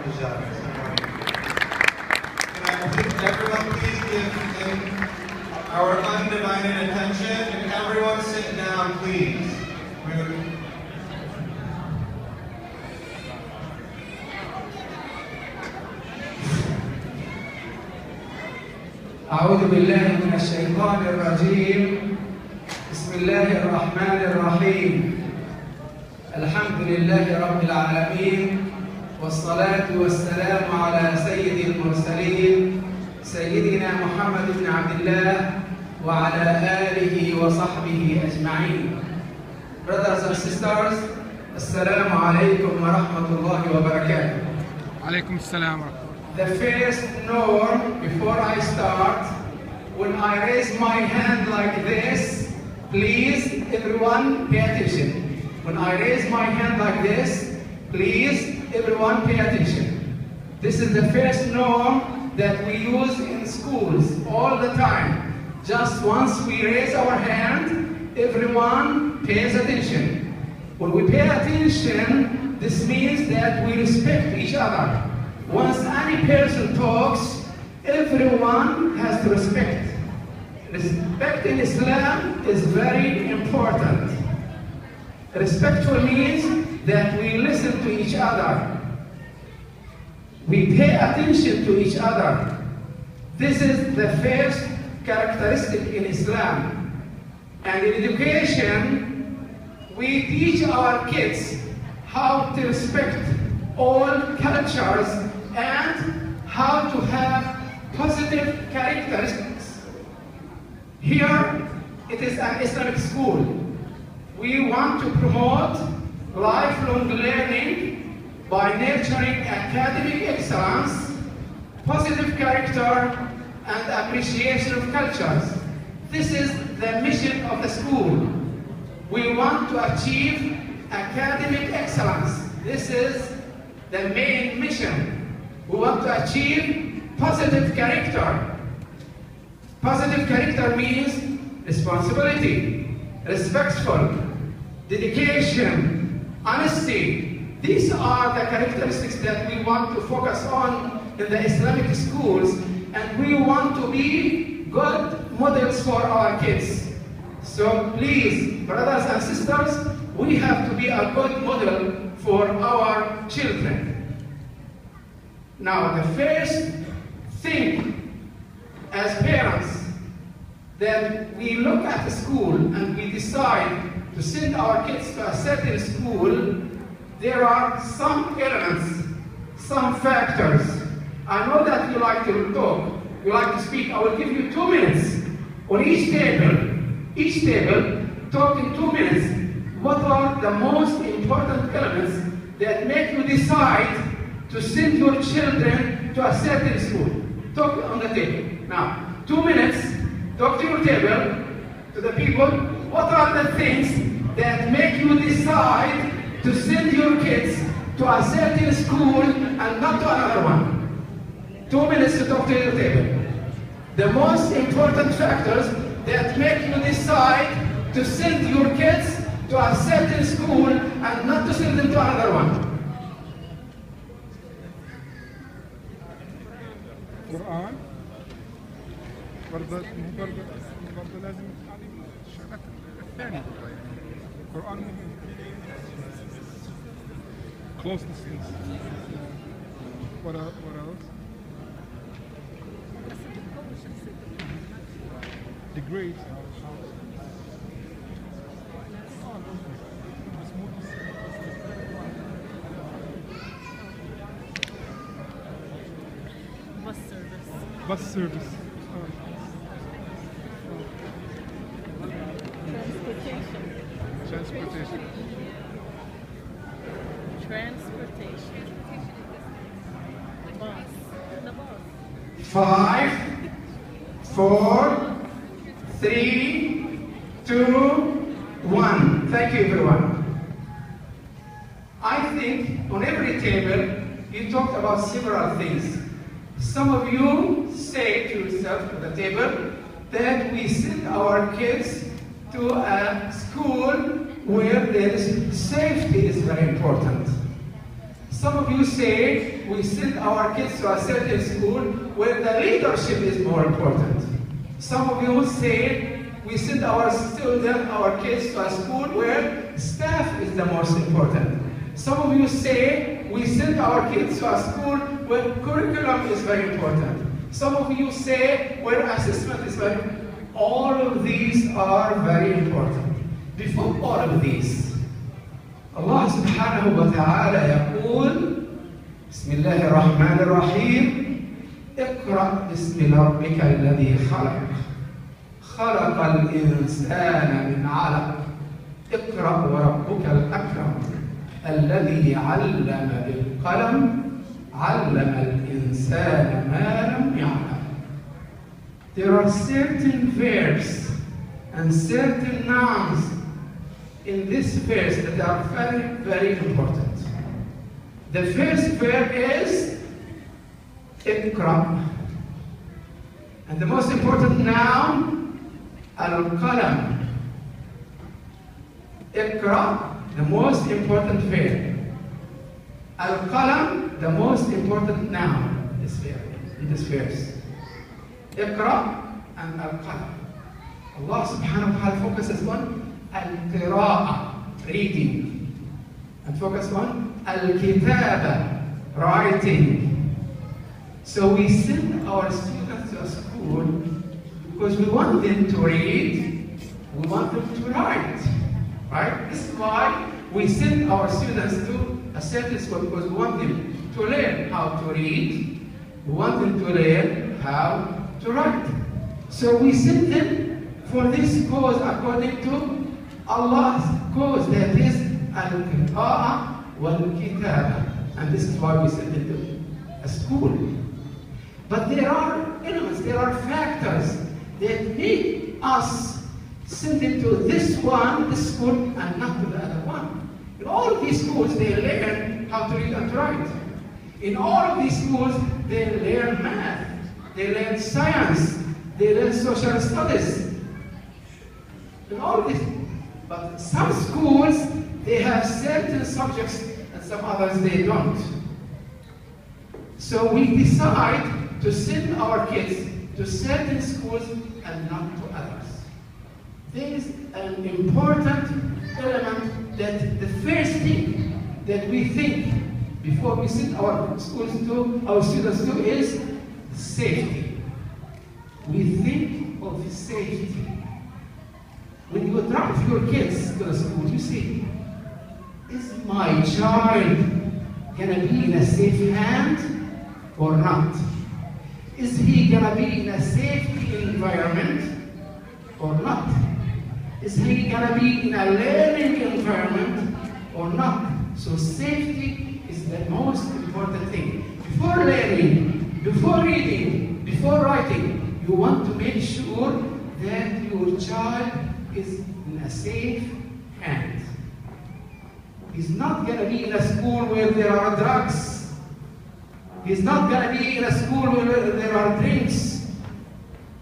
Good job. Can everyone please give him our undivided attention? And everyone sit down, please. أعوذ بالله من الشيطان الرجيم. بسم الله الرحمن الرحيم. الحمد لله رب العالمين، والصلاة والسلام على سيد المرسلين سيدنا محمد بن عبد الله وعلى آله وصحبه أجمعين. Brothers and sisters, Assalamu alaikum wa rahmatullahi wa barakatuh. عليكم السلام ورحمة الله. The first norm before I start, when I raise my hand like this, please everyone pay attention. When I raise my hand like this, please everyone pay attention. This is the first norm that we use in schools all the time. Just once we raise our hand, everyone pays attention. When we pay attention, this means that we respect each other. Once any person talks, everyone has to respect. Respect in Islam is very important. Respectful means that we listen to each other. We pay attention to each other. This is the first characteristic in Islam. And in education, we teach our kids how to respect all cultures and how to have positive characteristics. Here, it is an Islamic school. We want to promote lifelong learning by nurturing academic excellence, positive character, and appreciation of cultures. This is the mission of the school. We want to achieve academic excellence. This is the main mission. We want to achieve positive character. Positive character means responsibility, respectful, dedication, honesty. These are the characteristics that we want to focus on in the Islamic schools, and we want to be good models for our kids. So please, brothers and sisters, we have to be a good model for our children. Now, the first thing as parents that we look at the school and we decide to send our kids to a certain school, there are some elements, some factors. I know that you like to talk, you like to speak. I will give you 2 minutes on each table, talk in 2 minutes. What are the most important elements that make you decide to send your children to a certain school? Talk on the table. Now, 2 minutes, talk to your table, to the people. What are the things that make you decide to send your kids to a certain school and not to another one? 2 minutes to talk to your table. The most important factors that make you decide to send your kids to a certain school and not to send them to another one. القرآن برضه لازم نتعلم الشغلات الثانية. القرآن مهم. Closeness. What else? The grades. Bus service. Transportation. Bus. The bus. 5, 4, 3, 2, 1. Thank you, everyone. I think on every table you talked about several things. Some of you say to yourself at the table that we send our kids to a school where there is safety is very important. Some of you say we send our kids to a certain school where the leadership is more important. Some of you say we send our kids to a school where staff is the most important. Some of you say we send our kids to a school where curriculum is very important. Some of you say where assessment is very important. All of these are very important. Before all of these, Allah subhanahu wa ta'ala يقول بسم الله الرحمن الرحيم اقرأ باسم ربك الذي خلق خلق الإنسان من علق اقرأ وربك الأكرم الذي علم بالقلم علم الإنسان ما لم يعلم. There are certain verbs and certain nouns in this verse that are very, very important. The first verb is اقرأ. And the most important noun, al-qalam. اقرأ, the most important verb. Al-qalam, the most important noun in this verse. اقرأ and al-qalam. Allah subhanahu wa ta'ala focuses on al-qira'a, reading, and focus on al-kitaba, writing. So we send our students to a school because we want them to read, we want them to write, right? This is why we send our students to a certain school, because we want them to learn how to read, we want them to learn how to write. So we send them for this cause according to Allah's cause, that is al-qira'a wal-kitaba. And this is why we send them to a school. But there are elements, there are factors that make us send them to this school, and not to the other one. In all of these schools, they learn how to read and to write. In all of these schools, they learn math, they learn science, they learn social studies. In all of this. But some schools, they have certain subjects and some others they don't. So we decide to send our kids to certain schools and not to others. There is an important element that the first thing that we think before we send our students to is safety. We think of safety. When you drive your kids to the school, you say, is my child gonna be in a safe hand or not? Is he gonna be in a safety environment or not? Is he gonna be in a learning environment or not? So safety is the most important thing. Before learning, before reading, before writing, you want to make sure that your child is in a safe hand. He's not going to be in a school where there are drugs. He's not going to be in a school where there are drinks.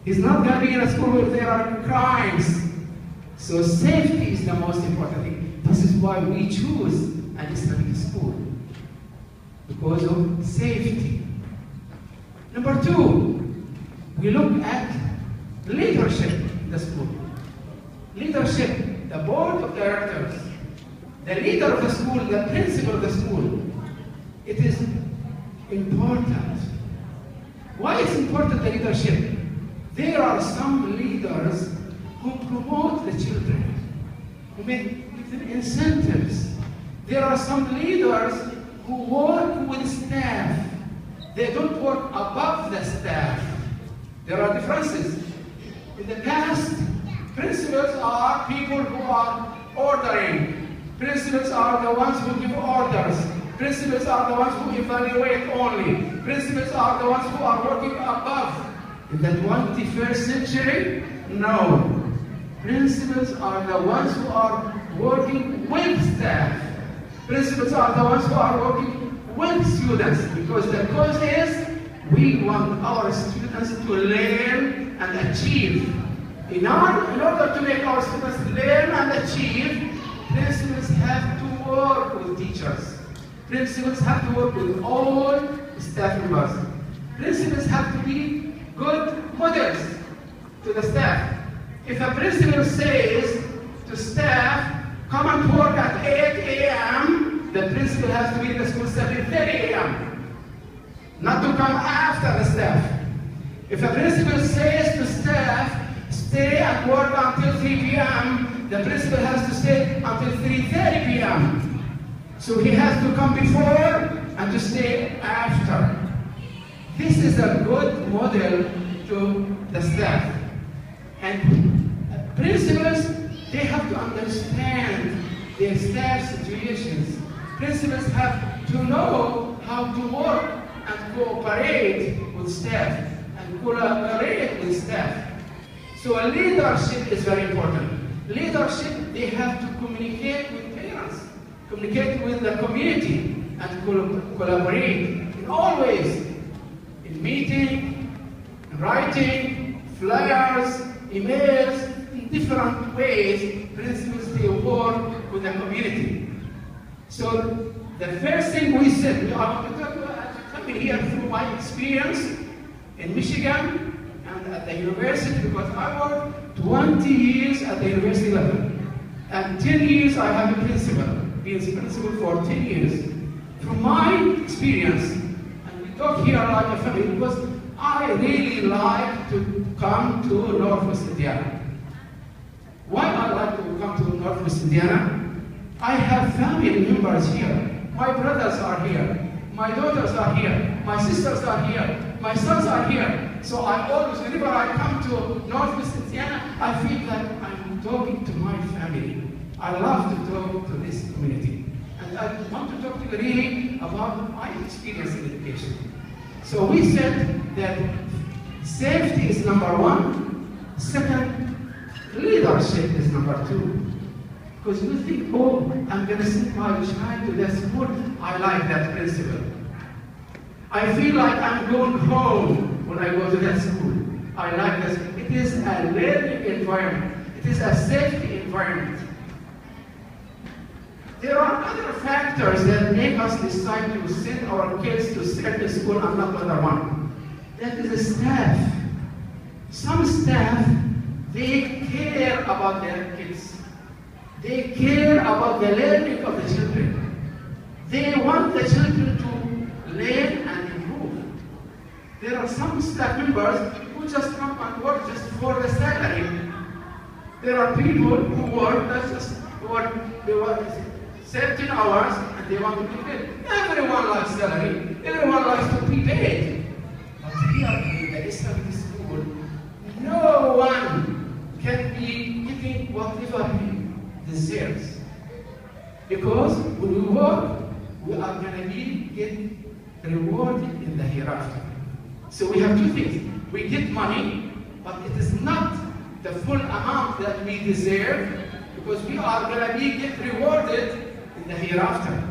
He's not going to be in a school where there are crimes. So safety is the most important thing. This is why we choose an Islamic school, because of safety. Number two, we look at leadership in the school. Leadership, the board of directors, the leader of the school, the principal of the school. It is important. Why is important the leadership? There are some leaders who promote the children, who give them incentives. There are some leaders who work with staff. They don't work above the staff. There are differences. In the past, principals are people who are ordering. Principals are the ones who give orders. Principals are the ones who evaluate only. Principals are the ones who are working above. In the 21st century, no. Principals are the ones who are working with staff. Principals are the ones who are working with students, because the cause is we want our students to learn and achieve. In order to make our students learn and achieve, principals have to work with teachers. Principals have to work with all staff members. Principals have to be good models to the staff. If a principal says to staff, come and work at 8 a.m., the principal has to be in the school 7:30 a.m., not to come after the staff. If a principal says to staff, stay and work until 3 p.m., the principal has to stay until 3:30 p.m. So he has to come before and to stay after. This is a good model to the staff. And principals, they have to understand their staff situations. Principals have to know how to work and cooperate with staff and collaborate with staff. So leadership is very important. Leadership, they have to communicate with parents, communicate with the community, and collaborate in all ways. In meeting, in writing, flyers, emails, in different ways, principals, they work with the community. So the first thing we said, I want to come here through my experience in Michigan and at the university, because I worked 20 years at the university level. And 10 years I have a principal, been principal for 10 years. From my experience, and we talk here like a family, because I really like to come to Northwest Indiana. Why I like to come to Northwest Indiana? I have family members here. My brothers are here. My daughters are here. My sisters are here. My sons are here. So I always, whenever I come to Northwest Indiana, I feel that I'm talking to my family. I love to talk to this community. And I want to talk to you really about my experience in education. So we said that safety is number one. Second, leadership is number two. Because you think, oh, I'm going to send my child to that school. I like that principal. I feel like I'm going home when I go to that school. I like this. It is a learning environment. It is a safety environment. There are other factors that make us decide to send our kids to certain school and not another one. That is the staff. Some staff, they care about their kids. They care about the learning of the children. They want the children to learn and improve. There are some staff members who just come and work just for the salary. There are people who work 17 hours and they want to be paid. Everyone likes salary. Everyone likes to be paid. But here in the Islamic school, no one can be getting whatever he deserves. Because when we work, we are going to get rewarded in the hereafter. So we have two things. We get money, but it is not the full amount that we deserve, because we are going to get rewarded in the hereafter.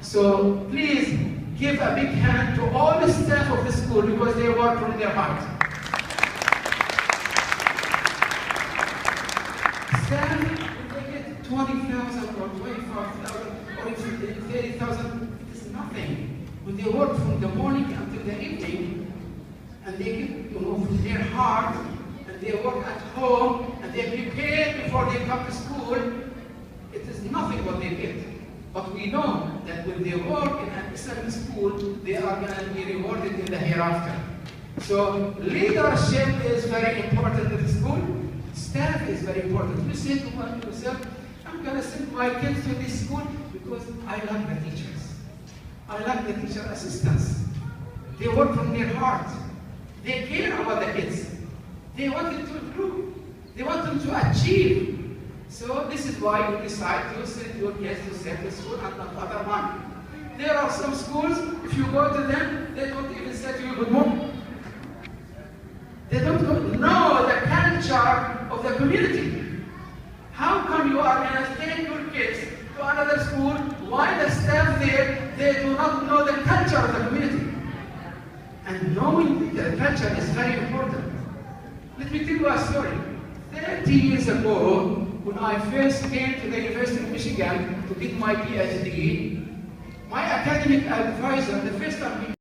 So please give a big hand to all the staff of the school, because they work from their heart. Staff, if they get 20,000 or 25,000 or even 30,000, it is nothing. When they work from the morning until the evening, and they give, from their heart, and they work at home, and they prepare before they come to school, it is nothing what they get. But we know that when they work in an Islamic school, they are going to be rewarded in the hereafter. So leadership is very important in the school. Staff is very important. You say to yourself, I'm going to send my kids to this school because I like the teachers. I like the teacher assistants. They work from their heart. They care about the kids. They want them to improve. They want them to achieve. So this is why you decide to send your kids to certain school and not other one. There are some schools, if you go to them, they don't even say to you good morning. They don't know the culture of the community. How come you are going to send your kids to another school while the staff there, they do not know the culture of the community? And knowing the culture is very important. Let me tell you a story. 30 years ago, when I first came to the University of Michigan to get my PhD, My academic advisor, the first time he